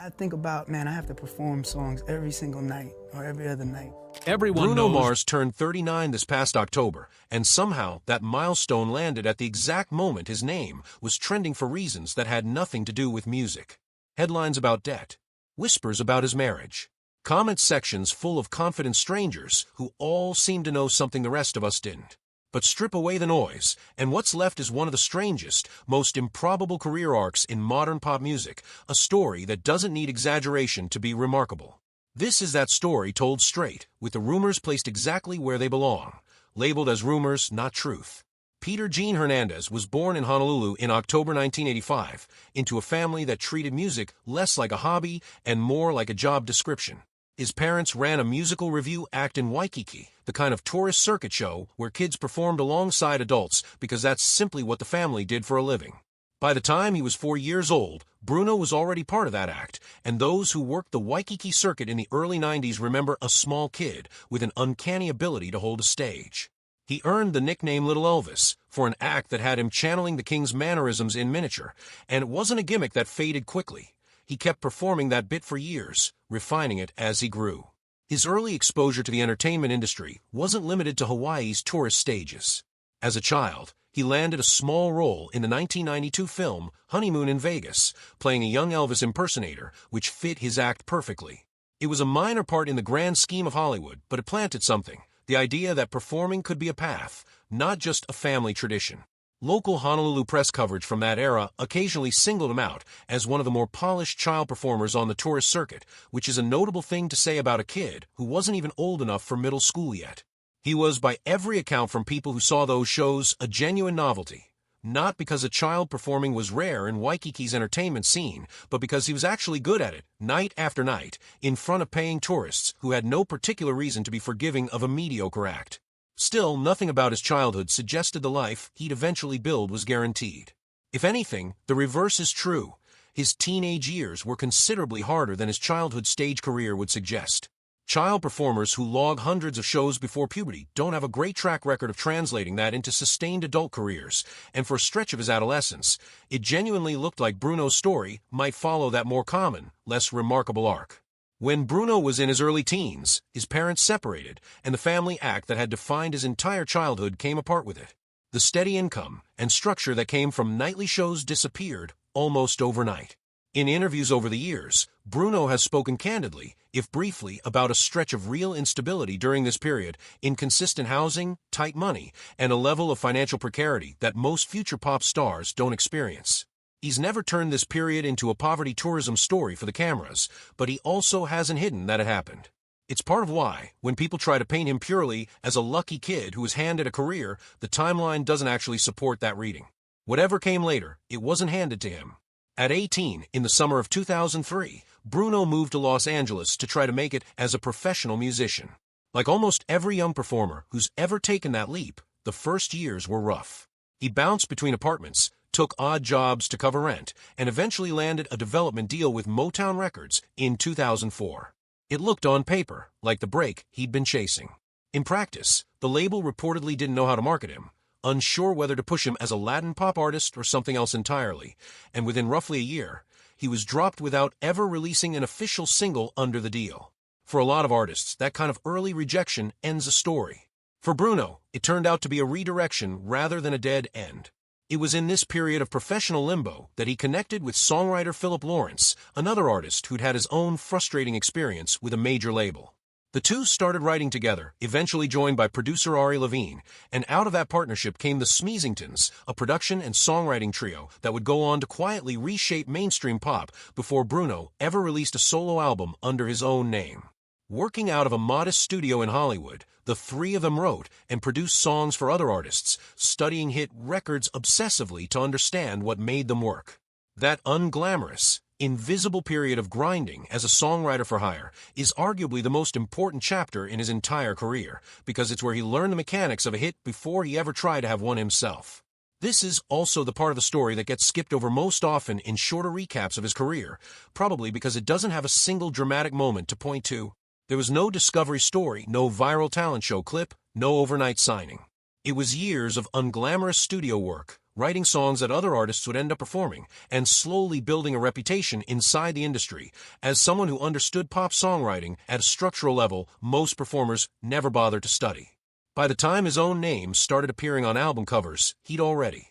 I think about, man, I have to perform songs every single night or every other night. Everyone Bruno knows Mars turned 39 this past October, and somehow that milestone landed at the exact moment his name was trending for reasons that had nothing to do with music. Headlines about debt, whispers about his marriage, comment sections full of confident strangers who all seemed to know something the rest of us didn't. But strip away the noise, and what's left is one of the strangest, most improbable career arcs in modern pop music, a story that doesn't need exaggeration to be remarkable. This is that story told straight, with the rumors placed exactly where they belong, labeled as rumors, not truth. Peter Gene Hernandez was born in Honolulu in October 1985, into a family that treated music less like a hobby and more like a job description. His parents ran a musical review act in Waikiki, the kind of tourist circuit show where kids performed alongside adults because that's simply what the family did for a living. By the time he was 4 years old, Bruno was already part of that act, and those who worked the Waikiki circuit in the early 90s remember a small kid with an uncanny ability to hold a stage. He earned the nickname Little Elvis for an act that had him channeling the king's mannerisms in miniature, and it wasn't a gimmick that faded quickly. He kept performing that bit for years, refining it as he grew. His early exposure to the entertainment industry wasn't limited to Hawaii's tourist stages. As a child, he landed a small role in the 1992 film Honeymoon in Vegas, playing a young Elvis impersonator, which fit his act perfectly. It was a minor part in the grand scheme of Hollywood, but it planted something, the idea that performing could be a path, not just a family tradition. Local Honolulu press coverage from that era occasionally singled him out as one of the more polished child performers on the tourist circuit, which is a notable thing to say about a kid who wasn't even old enough for middle school yet. He was, by every account from people who saw those shows, a genuine novelty. Not because a child performing was rare in Waikiki's entertainment scene, but because he was actually good at it, night after night, in front of paying tourists who had no particular reason to be forgiving of a mediocre act. Still, nothing about his childhood suggested the life he'd eventually build was guaranteed. If anything, the reverse is true. His teenage years were considerably harder than his childhood stage career would suggest. Child performers who log hundreds of shows before puberty don't have a great track record of translating that into sustained adult careers, and for a stretch of his adolescence, it genuinely looked like Bruno's story might follow that more common, less remarkable arc. When Bruno was in his early teens, his parents separated, and the family act that had defined his entire childhood came apart with it. The steady income and structure that came from nightly shows disappeared almost overnight. In interviews over the years, Bruno has spoken candidly, if briefly, about a stretch of real instability during this period, inconsistent housing, tight money, and a level of financial precarity that most future pop stars don't experience. He's never turned this period into a poverty tourism story for the cameras, but he also hasn't hidden that it happened. It's part of why, when people try to paint him purely as a lucky kid who was handed a career, the timeline doesn't actually support that reading. Whatever came later, it wasn't handed to him. At 18, in the summer of 2003, Bruno moved to Los Angeles to try to make it as a professional musician. Like almost every young performer who's ever taken that leap, the first years were rough. He bounced between apartments, took odd jobs to cover rent, and eventually landed a development deal with Motown Records in 2004. It looked on paper like the break he'd been chasing. In practice, the label reportedly didn't know how to market him, unsure whether to push him as a Latin pop artist or something else entirely, and within roughly a year, he was dropped without ever releasing an official single under the deal. For a lot of artists, that kind of early rejection ends a story. For Bruno, it turned out to be a redirection rather than a dead end. It was in this period of professional limbo that he connected with songwriter Philip Lawrence, another artist who'd had his own frustrating experience with a major label. The two started writing together, eventually joined by producer Ari Levine, and out of that partnership came the Smeezingtons, a production and songwriting trio that would go on to quietly reshape mainstream pop before Bruno ever released a solo album under his own name. Working out of a modest studio in Hollywood, the three of them wrote and produced songs for other artists, studying hit records obsessively to understand what made them work. That unglamorous, invisible period of grinding as a songwriter for hire is arguably the most important chapter in his entire career, because it's where he learned the mechanics of a hit before he ever tried to have one himself. This is also the part of the story that gets skipped over most often in shorter recaps of his career, probably because it doesn't have a single dramatic moment to point to. There was no discovery story, no viral talent show clip, no overnight signing. It was years of unglamorous studio work, writing songs that other artists would end up performing, and slowly building a reputation inside the industry as someone who understood pop songwriting at a structural level most performers never bothered to study. By the time his own name started appearing on album covers, he'd already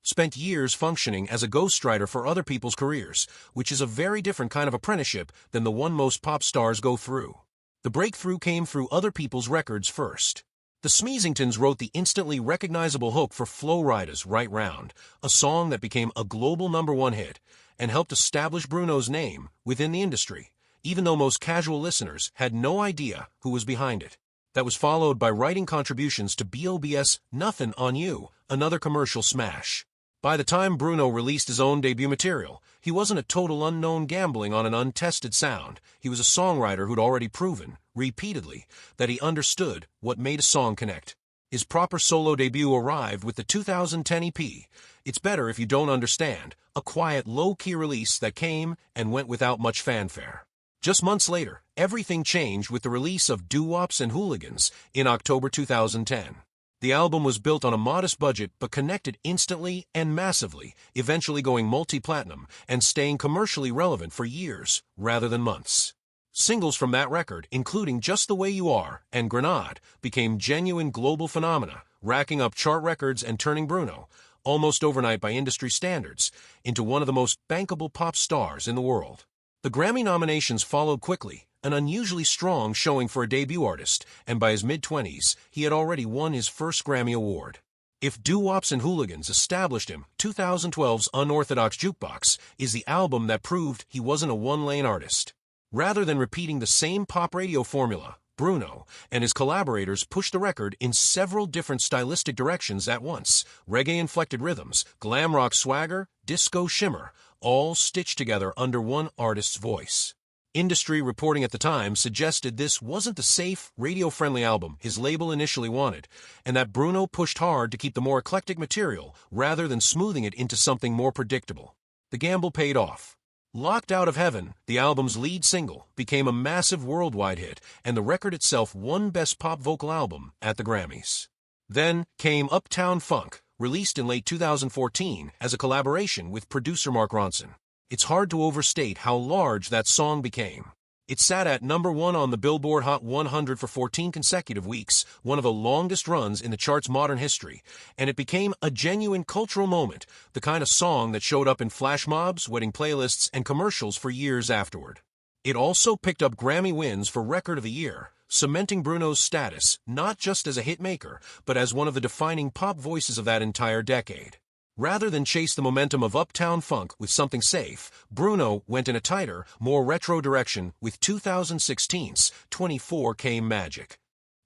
spent years functioning as a ghostwriter for other people's careers, which is a very different kind of apprenticeship than the one most pop stars go through. The breakthrough came through other people's records first. The Smeezingtons wrote the instantly recognizable hook for Flo Rida's Right Round, a song that became a global #1 hit and helped establish Bruno's name within the industry, even though most casual listeners had no idea who was behind it. That was followed by writing contributions to B.O.B.'s Nothin' on You, another commercial smash. By the time Bruno released his own debut material, he wasn't a total unknown gambling on an untested sound. He was a songwriter who'd already proven, repeatedly, that he understood what made a song connect. His proper solo debut arrived with the 2010 EP, It's Better If You Don't Understand, a quiet, low-key release that came and went without much fanfare. Just months later, everything changed with the release of Doo-Wops and Hooligans in October 2010. The album was built on a modest budget but connected instantly and massively, eventually going multi-platinum and staying commercially relevant for years rather than months. Singles from that record, including Just the Way You Are and Grenade, became genuine global phenomena, racking up chart records and turning Bruno, almost overnight by industry standards, into one of the most bankable pop stars in the world. The Grammy nominations followed quickly, an unusually strong showing for a debut artist, and by his mid-20s, he had already won his first Grammy Award. If Doo-Wops and Hooligans established him, 2012's Unorthodox Jukebox is the album that proved he wasn't a one-lane artist. Rather than repeating the same pop radio formula, Bruno and his collaborators pushed the record in several different stylistic directions at once: reggae-inflected rhythms, glam rock swagger, disco shimmer, all stitched together under one artist's voice. Industry reporting at the time suggested this wasn't the safe, radio-friendly album his label initially wanted, and that Bruno pushed hard to keep the more eclectic material rather than smoothing it into something more predictable. The gamble paid off. Locked Out of Heaven, the album's lead single, became a massive worldwide hit, and the record itself won Best Pop Vocal Album at the Grammys. Then came Uptown Funk, released in late 2014 as a collaboration with producer Mark Ronson. It's hard to overstate how large that song became. It sat at #1 on the Billboard Hot 100 for 14 consecutive weeks, one of the longest runs in the chart's modern history, and it became a genuine cultural moment, the kind of song that showed up in flash mobs, wedding playlists, and commercials for years afterward. It also picked up Grammy wins for Record of the Year, cementing Bruno's status not just as a hitmaker, but as one of the defining pop voices of that entire decade. Rather than chase the momentum of Uptown Funk with something safe, Bruno went in a tighter, more retro direction with 2016's 24K Magic.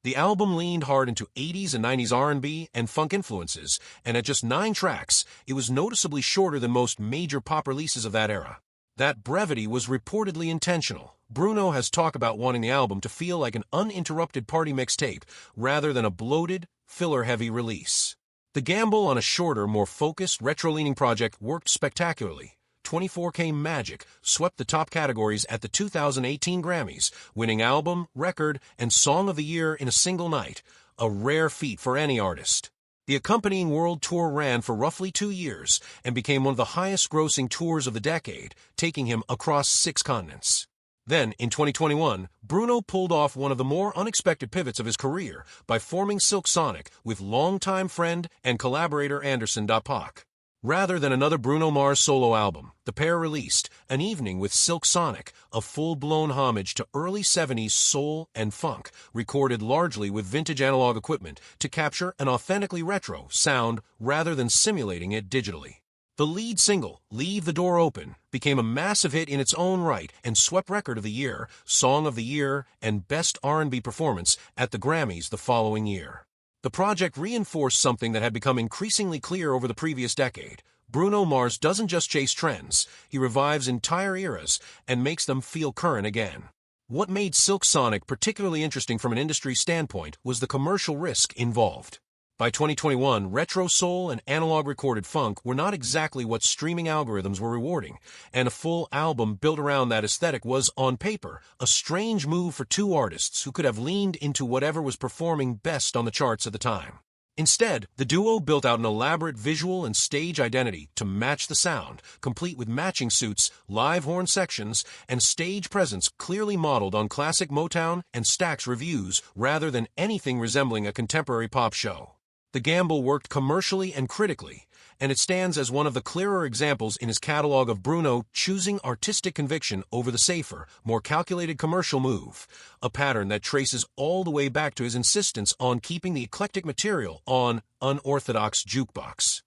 The album leaned hard into 80s and 90s R&B and funk influences, and at just 9 tracks, it was noticeably shorter than most major pop releases of that era. That brevity was reportedly intentional. Bruno has talked about wanting the album to feel like an uninterrupted party mixtape rather than a bloated, filler-heavy release. The gamble on a shorter, more focused, retro-leaning project worked spectacularly. 24K Magic swept the top categories at the 2018 Grammys, winning Album, Record, and Song of the Year in a single night, a rare feat for any artist. The accompanying world tour ran for roughly 2 years and became one of the highest-grossing tours of the decade, taking him across 6 continents. Then, in 2021, Bruno pulled off one of the more unexpected pivots of his career by forming Silk Sonic with longtime friend and collaborator Anderson .Paak. Rather than another Bruno Mars solo album, the pair released An Evening with Silk Sonic, a full-blown homage to early 70s soul and funk, recorded largely with vintage analog equipment to capture an authentically retro sound rather than simulating it digitally. The lead single, Leave the Door Open, became a massive hit in its own right and swept Record of the Year, Song of the Year, and Best R&B Performance at the Grammys the following year. The project reinforced something that had become increasingly clear over the previous decade. Bruno Mars doesn't just chase trends, he revives entire eras and makes them feel current again. What made Silk Sonic particularly interesting from an industry standpoint was the commercial risk involved. By 2021, retro soul and analog recorded funk were not exactly what streaming algorithms were rewarding, and a full album built around that aesthetic was, on paper, a strange move for 2 artists who could have leaned into whatever was performing best on the charts at the time. Instead, the duo built out an elaborate visual and stage identity to match the sound, complete with matching suits, live horn sections, and stage presence clearly modeled on classic Motown and Stax reviews rather than anything resembling a contemporary pop show. The gamble worked commercially and critically, and it stands as one of the clearer examples in his catalog of Bruno choosing artistic conviction over the safer, more calculated commercial move, a pattern that traces all the way back to his insistence on keeping the eclectic material on unorthodox jukebox.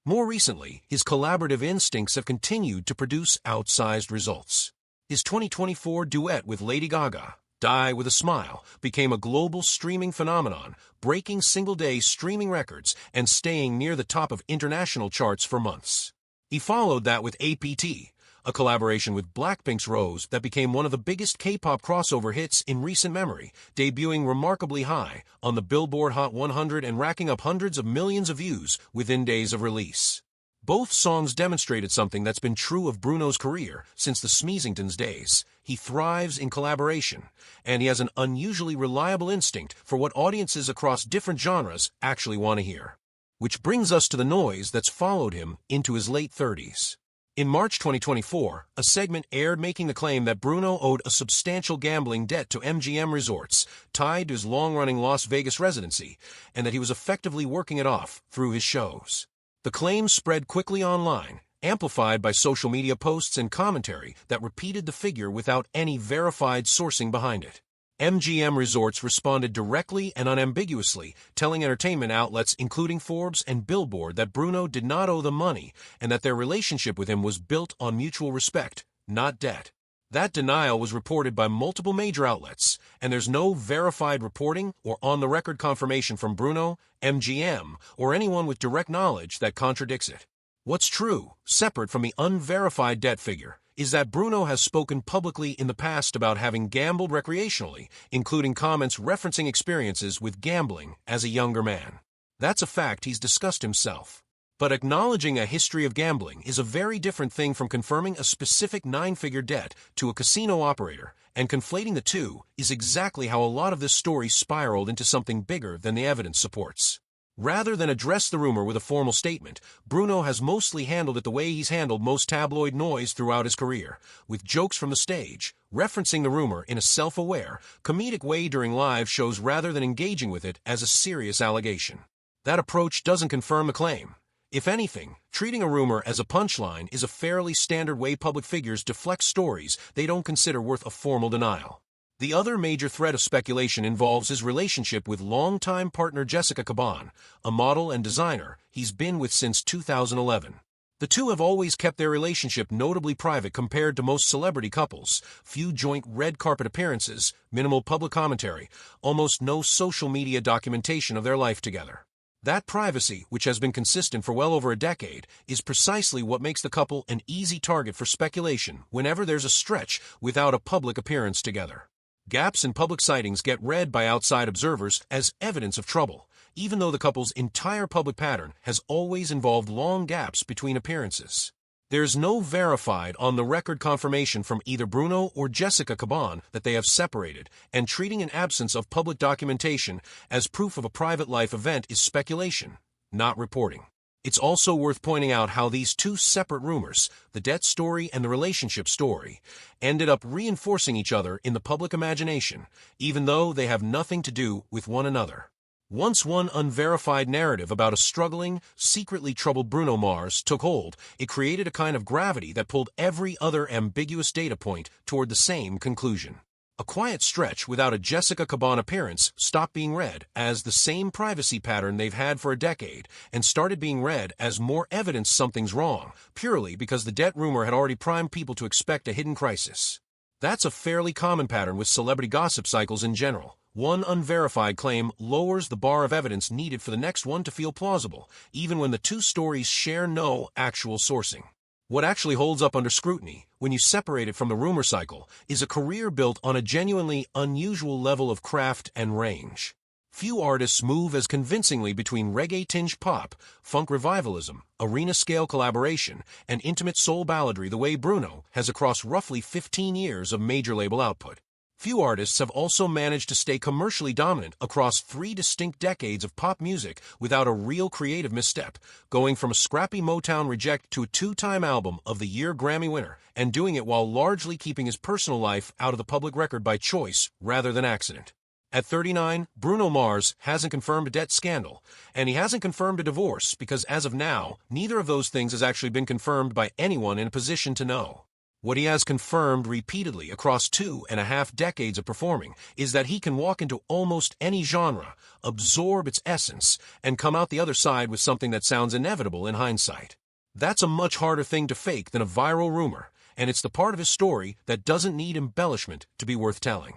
More recently, his collaborative instincts have continued to produce outsized results. His 2024 duet with Lady Gaga, Die With a Smile, became a global streaming phenomenon, breaking single-day streaming records and staying near the top of international charts for months. He followed that with APT, a collaboration with Blackpink's Rose that became one of the biggest K-pop crossover hits in recent memory, debuting remarkably high on the Billboard Hot 100 and racking up hundreds of millions of views within days of release. Both songs demonstrated something that's been true of Bruno's career since the Smeezingtons days. He thrives in collaboration, and he has an unusually reliable instinct for what audiences across different genres actually want to hear. Which brings us to the noise that's followed him into his late 30s. In March 2024, a segment aired making the claim that Bruno owed a substantial gambling debt to MGM Resorts, tied to his long-running Las Vegas residency, and that he was effectively working it off through his shows. The claim spread quickly online, amplified by social media posts and commentary that repeated the figure without any verified sourcing behind it. MGM Resorts responded directly and unambiguously, telling entertainment outlets including Forbes and Billboard that Bruno did not owe them money and that their relationship with him was built on mutual respect, not debt. That denial was reported by multiple major outlets, and there's no verified reporting or on-the-record confirmation from Bruno, MGM, or anyone with direct knowledge that contradicts it. What's true, separate from the unverified debt figure, is that Bruno has spoken publicly in the past about having gambled recreationally, including comments referencing experiences with gambling as a younger man. That's a fact he's discussed himself. But acknowledging a history of gambling is a very different thing from confirming a specific nine-figure debt to a casino operator, and conflating the two is exactly how a lot of this story spiraled into something bigger than the evidence supports. Rather than address the rumor with a formal statement, Bruno has mostly handled it the way he's handled most tabloid noise throughout his career, with jokes from the stage, referencing the rumor in a self-aware, comedic way during live shows rather than engaging with it as a serious allegation. That approach doesn't confirm the claim. If anything, treating a rumor as a punchline is a fairly standard way public figures deflect stories they don't consider worth a formal denial. The other major thread of speculation involves his relationship with longtime partner Jessica Caban, a model and designer he's been with since 2011. The two have always kept their relationship notably private compared to most celebrity couples, few joint red carpet appearances, minimal public commentary, almost no social media documentation of their life together. That privacy, which has been consistent for well over a decade, is precisely what makes the couple an easy target for speculation whenever there's a stretch without a public appearance together. Gaps in public sightings get read by outside observers as evidence of trouble, even though the couple's entire public pattern has always involved long gaps between appearances. There's no verified on-the-record confirmation from either Bruno or Jessica Caban that they have separated, and treating an absence of public documentation as proof of a private life event is speculation, not reporting. It's also worth pointing out how these two separate rumors, the debt story and the relationship story, ended up reinforcing each other in the public imagination, even though they have nothing to do with one another. Once one unverified narrative about a struggling, secretly troubled Bruno Mars took hold, it created a kind of gravity that pulled every other ambiguous data point toward the same conclusion. A quiet stretch without a Jessica Caban appearance stopped being read as the same privacy pattern they've had for a decade and started being read as more evidence something's wrong, purely because the debt rumor had already primed people to expect a hidden crisis. That's a fairly common pattern with celebrity gossip cycles in general. One unverified claim lowers the bar of evidence needed for the next one to feel plausible, even when the two stories share no actual sourcing. What actually holds up under scrutiny, when you separate it from the rumor cycle, is a career built on a genuinely unusual level of craft and range. Few artists move as convincingly between reggae-tinged pop, funk revivalism, arena-scale collaboration, and intimate soul balladry the way Bruno has across roughly 15 years of major label output. Few artists have also managed to stay commercially dominant across 3 distinct decades of pop music without a real creative misstep, going from a scrappy Motown reject to a 2-time Album of the Year Grammy winner, and doing it while largely keeping his personal life out of the public record by choice rather than accident. At 39, Bruno Mars hasn't confirmed a debt scandal, and he hasn't confirmed a divorce because as of now, neither of those things has actually been confirmed by anyone in a position to know. What he has confirmed repeatedly across 2.5 decades of performing is that he can walk into almost any genre, absorb its essence, and come out the other side with something that sounds inevitable in hindsight. That's a much harder thing to fake than a viral rumor, and it's the part of his story that doesn't need embellishment to be worth telling.